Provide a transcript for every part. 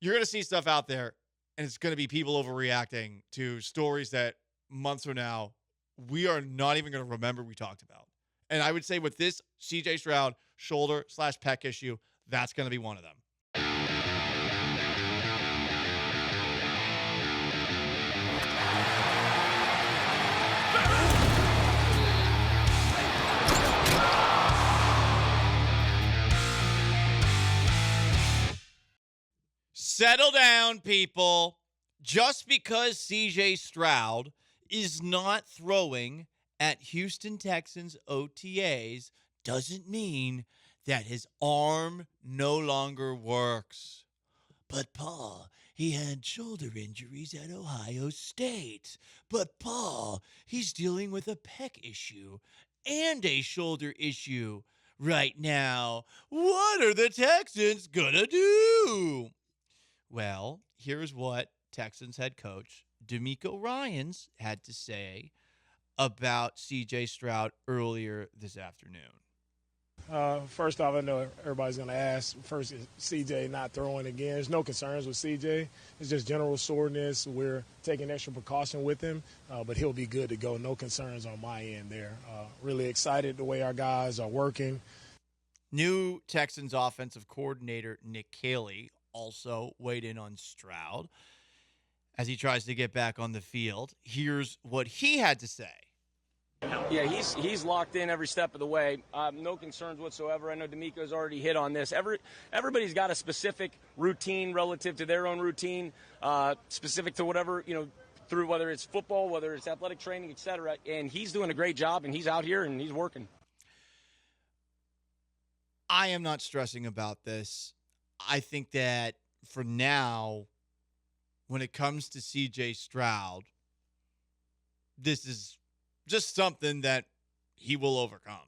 you're going to see stuff out there, and it's going to be people overreacting to stories that months from now, we are not even going to remember we talked about. And I would say with this CJ Stroud shoulder/pec issue, that's going to be one of them. Settle down, people. Just because CJ Stroud is not throwing at Houston Texans OTAs doesn't mean that his arm no longer works. But, Paul, he had shoulder injuries at Ohio State. But, Paul, he's dealing with a pec issue and a shoulder issue right now. What are the Texans gonna do? Well, here's what Texans head coach DeMeco Ryans had to say about C.J. Stroud earlier this afternoon. First off, I know everybody's going to ask, first, is CJ not throwing again? There's no concerns with CJ. It's just general soreness. We're taking extra precaution with him, but he'll be good to go. No concerns on my end there. Really excited the way our guys are working. New Texans offensive coordinator Nick Caley also weighed in on Stroud as he tries to get back on the field. Here's what he had to say. Yeah, he's locked in every step of the way. No concerns whatsoever. I know DeMeco's already hit on this. Everybody's got a specific routine relative to their own routine, specific to whatever, through whether it's football, whether it's athletic training, etc. And he's doing a great job, and he's out here, and he's working. I am not stressing about this. I think that for now, when it comes to CJ Stroud, this is just something that he will overcome.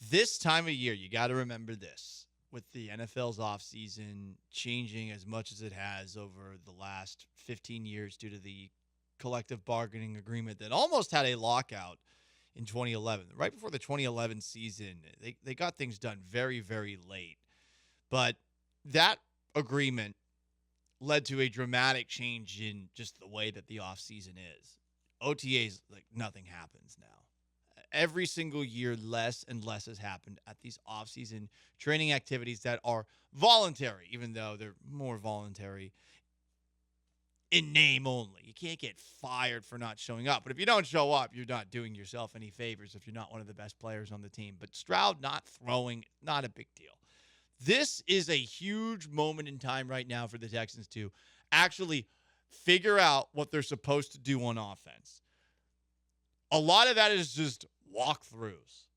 This time of year, you got to remember this. With the NFL's offseason changing as much as it has over the last 15 years due to the collective bargaining agreement that almost had a lockout in 2011. Right before the 2011 season, they got things done very, very late. But that agreement led to a dramatic change in just the way that the offseason is. OTAs, like nothing happens now. Every single year, less and less has happened at these offseason training activities that are voluntary, even though they're more voluntary in name only. You can't get fired for not showing up. But if you don't show up, you're not doing yourself any favors if you're not one of the best players on the team. But Stroud not throwing, not a big deal. This is a huge moment in time right now for the Texans to actually figure out what they're supposed to do on offense. A lot of that is just walkthroughs.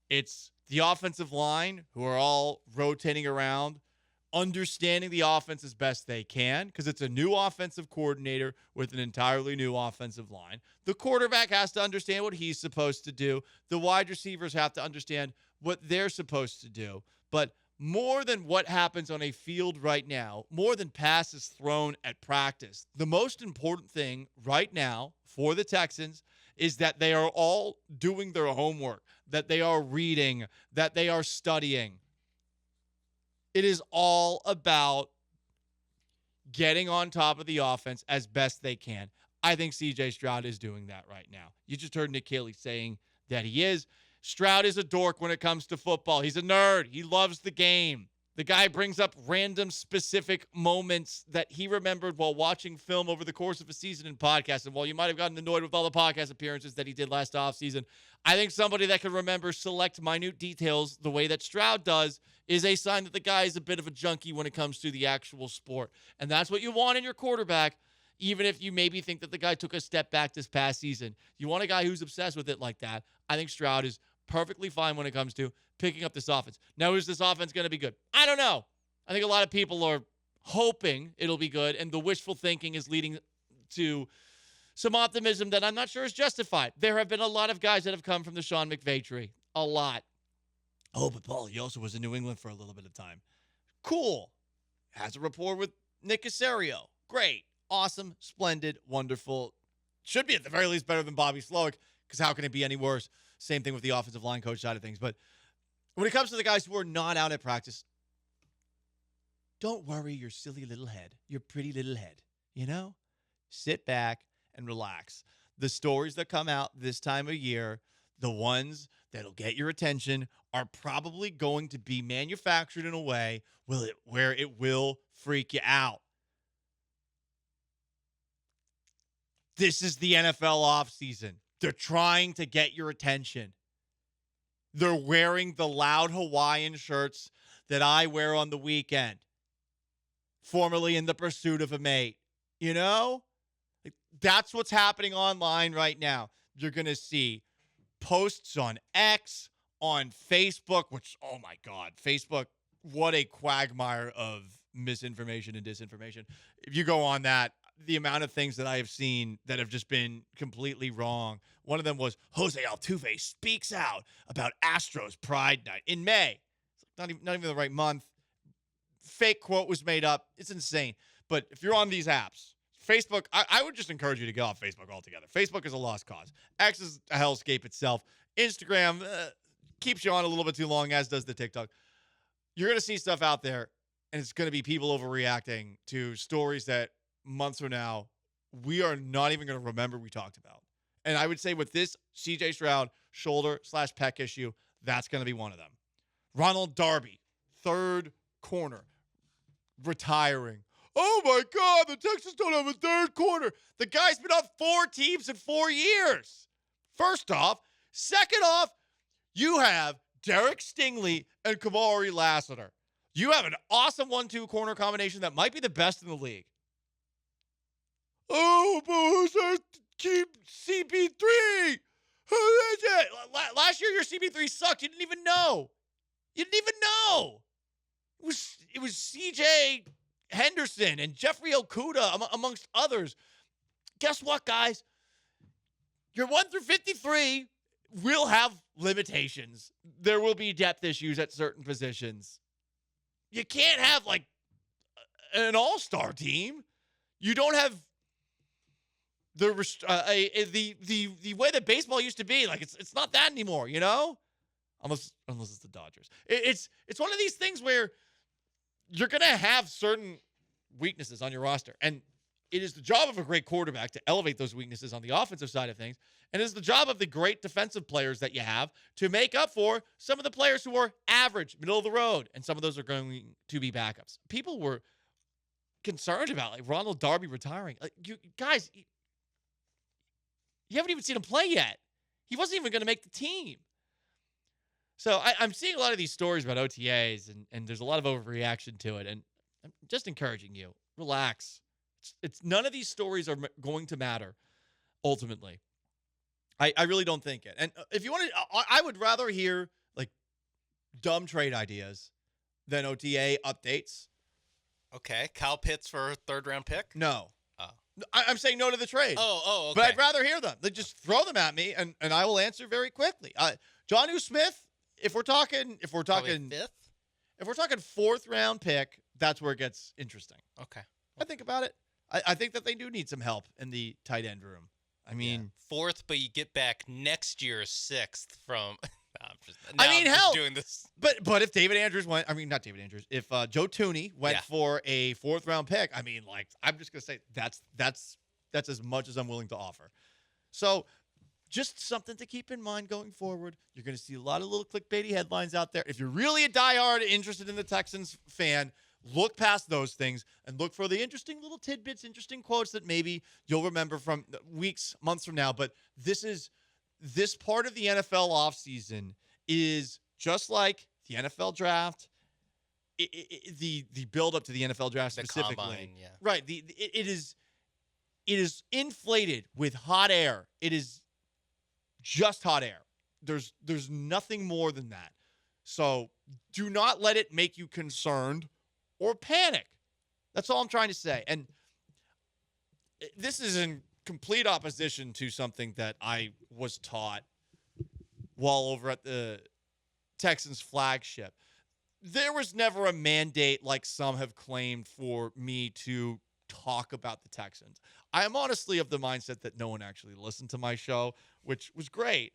It's the offensive line who are all rotating around, understanding the offense as best they can because it's a new offensive coordinator with an entirely new offensive line. The quarterback has to understand what he's supposed to do. The wide receivers have to understand what they're supposed to do. But more than what happens on a field right now, more than passes thrown at practice, the most important thing right now for the Texans is that they are all doing their homework, that they are reading, that they are studying. It is all about getting on top of the offense as best they can. I think C.J. Stroud is doing that right now. You just heard Nick Caley saying that he is. Stroud is a dork when it comes to football. He's a nerd. He loves the game. The guy brings up random specific moments that he remembered while watching film over the course of a season in podcasts. And while you might have gotten annoyed with all the podcast appearances that he did last offseason, I think somebody that can remember select minute details the way that Stroud does is a sign that the guy is a bit of a junkie when it comes to the actual sport. And that's what you want in your quarterback, even if you maybe think that the guy took a step back this past season. You want a guy who's obsessed with it like that. I think Stroud is perfectly fine when it comes to picking up this offense. Now, is this offense going to be good? I don't know. I think a lot of people are hoping it'll be good, and the wishful thinking is leading to some optimism that I'm not sure is justified. There have been a lot of guys that have come from the Sean McVay tree. A lot. Oh, but Paul, he also was in New England for a little bit of time. Cool. Has a rapport with Nick Caserio. Great. Awesome. Splendid. Wonderful. Should be at the very least better than Bobby Slowick, because how can it be any worse? Same thing with the offensive line coach side of things. But when it comes to the guys who are not out at practice, don't worry your silly little head, your pretty little head. Sit back and relax. The stories that come out this time of year, the ones that'll get your attention, are probably going to be manufactured in a way where it will freak you out. This is the NFL offseason. They're trying to get your attention. They're wearing the loud Hawaiian shirts that I wear on the weekend, formerly in the pursuit of a mate. That's what's happening online right now. You're going to see posts on X, on Facebook, which, oh my God, Facebook, what a quagmire of misinformation and disinformation. If you go on that, the amount of things that I have seen that have just been completely wrong. One of them was Jose Altuve speaks out about Astros Pride Night in May. Not even the right month. Fake quote was made up. It's insane. But if you're on these apps, Facebook, I would just encourage you to get off Facebook altogether. Facebook is a lost cause. X is a hellscape itself. Instagram keeps you on a little bit too long, as does the TikTok. You're going to see stuff out there, and it's going to be people overreacting to stories that months from now, we are not even going to remember we talked about. And I would say with this CJ Stroud shoulder/pec issue, that's going to be one of them. Ronald Darby, third corner, retiring. Oh my God, the Texans don't have a third corner. The guy's been on 4 teams in 4 years. First off. Second off, you have Derek Stingley and Kamari Lassiter. You have an awesome 1-2 corner combination that might be the best in the league. Oh, but who's our keep CP3? Who is it? Last year, your CP3 sucked. You didn't even know. It was CJ Henderson and Jeffrey Okudah, amongst others. Guess what, guys? Your 1 through 53 will have limitations. There will be depth issues at certain positions. You can't have, an all-star team. You don't have the way that baseball used to be. It's not that anymore, Unless it's the Dodgers. It's one of these things where you're going to have certain weaknesses on your roster. And it is the job of a great quarterback to elevate those weaknesses on the offensive side of things. And it's the job of the great defensive players that you have to make up for some of the players who are average, middle of the road. And some of those are going to be backups. People were concerned about Ronald Darby retiring. You guys, you haven't even seen him play yet. He wasn't even going to make the team. So I'm seeing a lot of these stories about OTAs, and there's a lot of overreaction to it. And I'm just encouraging you, relax. It's none of these stories are going to matter ultimately. I really don't think it. And if you want to, I would rather hear dumb trade ideas than OTA updates. Okay, Kyle Pitts for a 3rd-round pick? No. Oh. I'm saying no to the trade. Oh, okay. But I'd rather hear them. Just throw them at me, and I will answer very quickly. Jonnu Smith, if we're talking Probably 5th? If we're talking 4th-round pick, that's where it gets interesting. Okay. I think about it. I think that they do need some help in the tight end room. I mean, 4th, but you get back next year's 6th from. I'm just doing this. But if David Andrews went, not David Andrews. If Joe Tooney went for a 4th-round pick, I'm just gonna say that's as much as I'm willing to offer. So, just something to keep in mind going forward. You're gonna see a lot of little clickbaity headlines out there. If you're really a diehard interested in the Texans fan, look past those things and look for the interesting little tidbits, interesting quotes that maybe you'll remember from weeks, months from now. But this part of the NFL offseason is just like the NFL draft, the build up to the NFL draft specifically. The combine, yeah. Right. It is inflated with hot air. It is just hot air. There's nothing more than that. So do not let it make you concerned or panic. That's all I'm trying to say. And this is in complete opposition to something that I was taught while over at the Texans flagship. There was never a mandate like some have claimed for me to talk about the Texans. I am honestly of the mindset that no one actually listened to my show, which was great.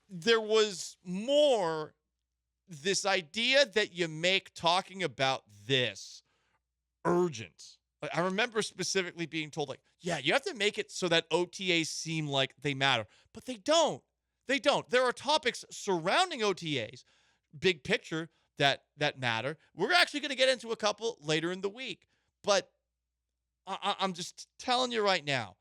There was more this idea that you make talking about this urgent. Like, I remember specifically being told, like, yeah, you have to make it so that OTAs seem like they matter. But they don't. They don't. There are topics surrounding OTAs, big picture, that matter. We're actually going to get into a couple later in the week. But I'm just telling you right now,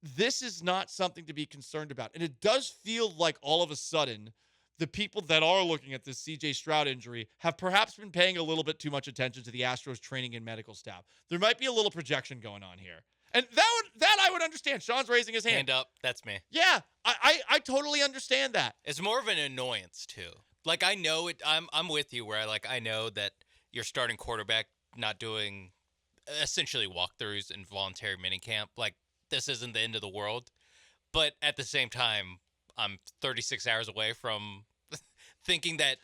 this is not something to be concerned about. And it does feel like all of a sudden the people that are looking at this CJ Stroud injury have perhaps been paying a little bit too much attention to the Astros training and medical staff. There might be a little projection going on here. And that I would understand. Sean's raising his hand. Hand up. That's me. Yeah, I totally understand that. It's more of an annoyance too. Like, I know it. I'm with you where I know that your starting quarterback not doing essentially walkthroughs and voluntary minicamp. Like, this isn't the end of the world. But at the same time, I'm 36 hours away from thinking that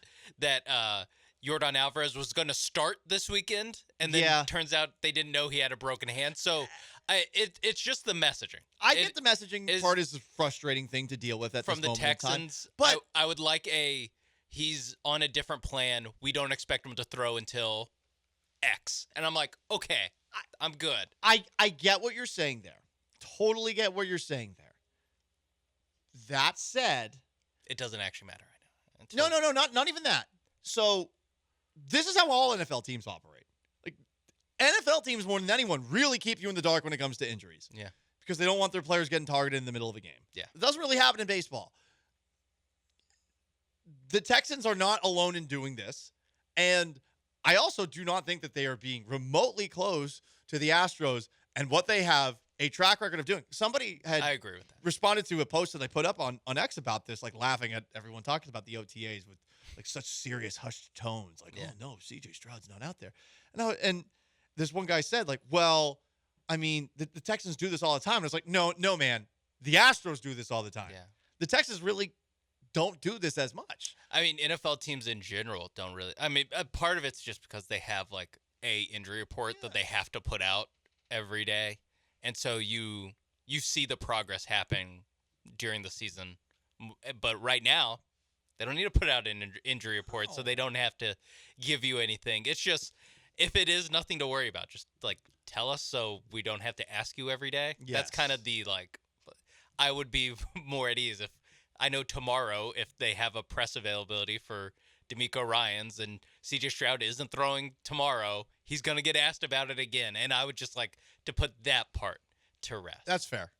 Yordan Alvarez was going to start this weekend, and then turns out they didn't know he had a broken hand. So it's just the messaging. I get the messaging part is a frustrating thing to deal with at this moment in time. From the Texans, but I would like he's on a different plan. We don't expect him to throw until X. And I'm like, okay, I'm good. I get what you're saying there. Totally get what you're saying there. That said, it doesn't actually matter right now. No, not even that. So this is how all NFL teams operate. Like, NFL teams more than anyone really keep you in the dark when it comes to injuries. Yeah. Because they don't want their players getting targeted in the middle of a game. Yeah. It doesn't really happen in baseball. The Texans are not alone in doing this. And I also do not think that they are being remotely close to the Astros and what they have a track record of doing. Somebody had I agree with that. Responded to a post that I put up on X about this, like laughing at everyone talking about the OTAs with like such serious hushed tones. Like, oh no, CJ Stroud's not out there. And this one guy said, like, well, I mean, the Texans do this all the time. And it's like, no, man. The Astros do this all the time. Yeah. The Texans really don't do this as much. I mean, NFL teams in general don't really. I mean, part of it's just because they have like a injury report that they have to put out every day. And so you see the progress happening during the season. But right now, they don't need to put out an injury report, so they don't have to give you anything. It's just, if it is nothing to worry about, just like tell us so we don't have to ask you every day. Yes. That's kind of the, like, I would be more at ease if I know tomorrow if they have a press availability for D'Amico Ryans and CJ Stroud isn't throwing tomorrow, he's going to get asked about it again. And I would just like to put that part to rest. That's fair.